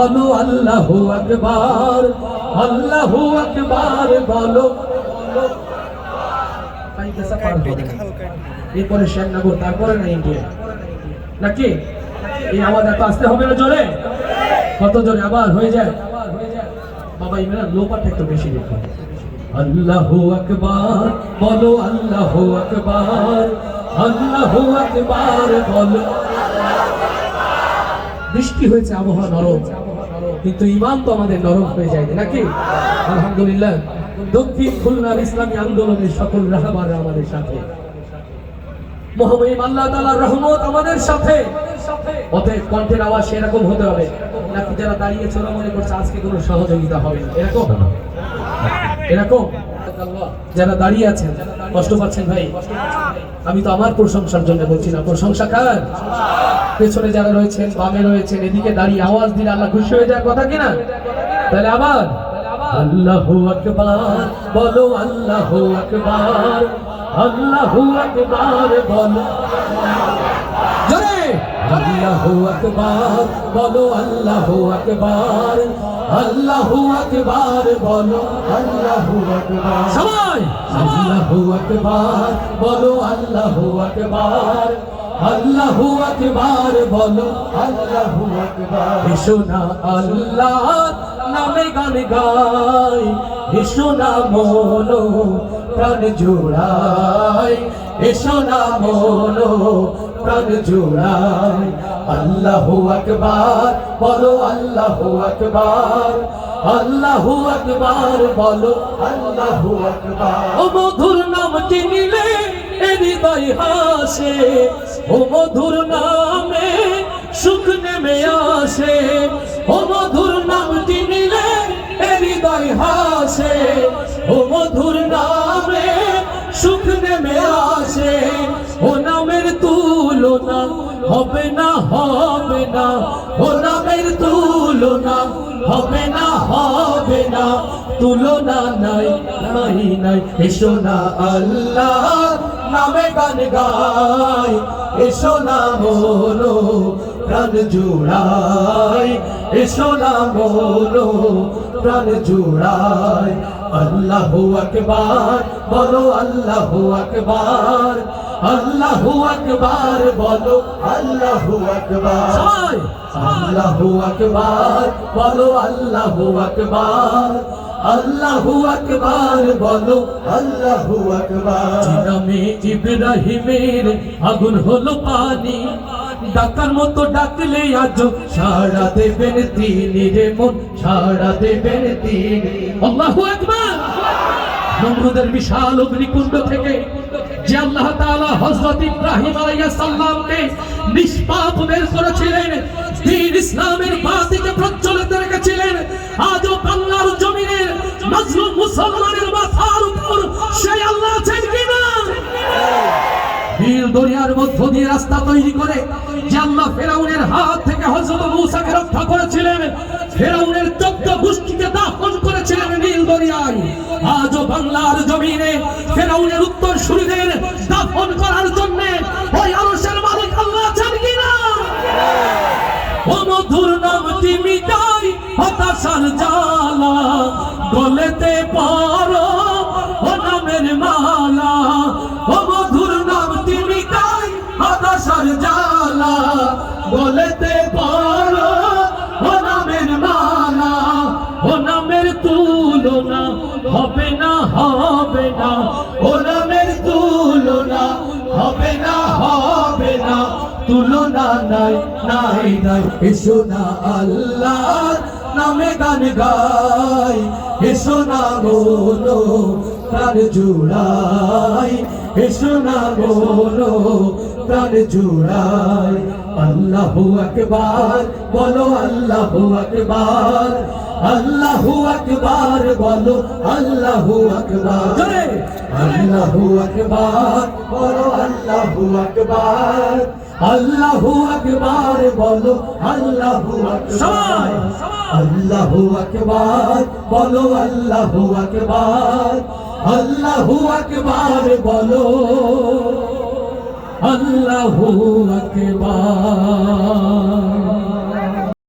বলো আল্লাহু আকবার, আল্লাহু আকবার বলো। এরপরে শ্যামনগর, তারপরে না ইন্ডিয়া নাকি? এই আওয়াজ এত আসতে হবে না, জোরে কত জোরে আবার হয়ে যায় বাবা। ইমরান লোপাটা একটু বেশি দেখো। আল্লাহু আকবার বলো, আল্লাহু আকবার, আল্লাহু আকবার বলো। বৃষ্টি হয়েছে, আবহাওয়া নরম, কিন্তু ইমান তো আমাদের নরম হয়ে যায় নাকি? আলহামদুলিল্লাহ, দক্ষিণ খুলনার ইসলামী আন্দোলনের সকল রাহবাররা আমাদের সাথে, মহামহিম আল্লাহ তাআলার রহমত আমাদের সাথে। অতএব কণ্ঠের আওয়াজ সেরকম হতে হবে নাকি? যারা দাঁড়িয়েছে ওরা মনে করছে আজকে কোনো সহযোগিতা হবে না, এরকম এরকম যারা দাঁড়িয়ে আছেন কষ্ট পাচ্ছেন ভাই, আমি তো আমার প্রশংসার জন্য বলছি না, প্রশংসা কার? পেছনে যারা রয়েছেন, বামে রয়েছেন, এদিকে দাঁড়িয়ে আওয়াজ দিলে আল্লাহ খুশি হয়ে যায়, কথা কিনা? তাহলে আবার আল্লাহু আকবার বলো, আল্লাহু আকবার, আল্লাহু আকবার বলো। জোরে আল্লাহু আকবার বলো, আল্লাহু আকবার, আল্লাহু আকবার বলো, আল্লাহু আকবার। সবাই আল্লাহু আকবার বলো, আল্লাহু আকবার, আল্লাহু আকবার বলো, আল্লাহু আকবার। এসো না আল্লাহর নামে গান গাই, এসো না মনো প্রাণ জোড়াই, এসো না মনো প্রাণ জোড়াই। আল্লাহু আকবার বলো, আল্লাহু আকবার, আল্লাহু আকবার বলো, আল্লাহু আকবার। ও মধুর নামটি নিলে হৃদয় হাসে, ও মধুর নামে সুখ নেমে আসে, ও মধুর নামটি নিলে হৃদয় হাসে, ও মধুর নামে সুখ নেমে আসে। ও নামের তুলনা হবে না, হবে না, ও নামের তুলনা হবে না, হবে না, তুলনা নাই নাই নাই। এসো না আল্লাহ নামে গান গাই, এসো না মনো প্রাণ জোড়াই, এসো না মনো প্রাণ জোড়াই। আল্লাহু আকবার বলো, আল্লাহু আকবার, আল্লাহু আকবার বলো, আল্লাহু আকবার। আল্লাহু আকবার বলো, আল্লাহু আকবার, আল্লাহু আকবার বলো, আল্লাহু আকবার। নামে ইব্রাহিমের আগুন হলো পানি, ডাকার মতো ডাকলে আজ সাড়া দেবেন তিনি রে মন, সাড়া দেবেন তিনি। আল্লাহু আকবার। নমরুদের বিশাল অগ্নিকুণ্ড থেকে যে আল্লাহ তাআলা হযরত ইব্রাহিম আলাইহিস সালামকে নিষ্পাপ বের করেছিলেন, দ্বীন ইসলামের বাতিকে প্রজ্বলিত রেখেছিলেন, আজও বাংলার জমিনে মাজলুম মুসলমানের মাথার উপর সেই আল্লাহ আছেন কিনা? নীল দরিয়ার মধ্য দিয়ে রাস্তা তৈরি করে যে আল্লাহ ফেরাউনের হাত থেকে হযরত মূসাকে রক্ষা করেছিলেন, ফেরাউনের 14 গোষ্ঠীকে দাফন করেছিলেন নীল দরিয়ায়, আজও বাংলার জমিনে ফেরাউনের উত্তরসূরিদের দাফন করার জন্য ওই আরশের মালিক আল্লাহ আছেন কিনা? ও মধুর নামটি মিটাই হতাশার জ্বালা, গলেতে পারো ও নামের মালা, ও মধুর নামটি মিটাই হতাশার জ্বালা, গলেতে পারো ও নামের মালা। ও নামের তুলনা হবে না, হবে না, ও নামের তুলনা হবে না, হবে না, তুলনা নাই নাই নাই। এসো না আল্লাহর নামে গান গাই, এসো না মনো প্রাণ জোড়াই, এসো না মনো প্রাণ জোড়াই। আল্লাহু আকবার বলো, আল্লাহু আকবার, আল্লাহু আকবার বলো, আল্লাহু আকবার। আল্লাহু আকবার বলো, আল্লাহু আকবার, আল্লাহু আকবার বলো, আল্লাহু আকবার। আল্লাহু আকবার বলো, আল্লাহু আকবার, আল্লাহু আকবার বলো, আল্লাহু আকবার।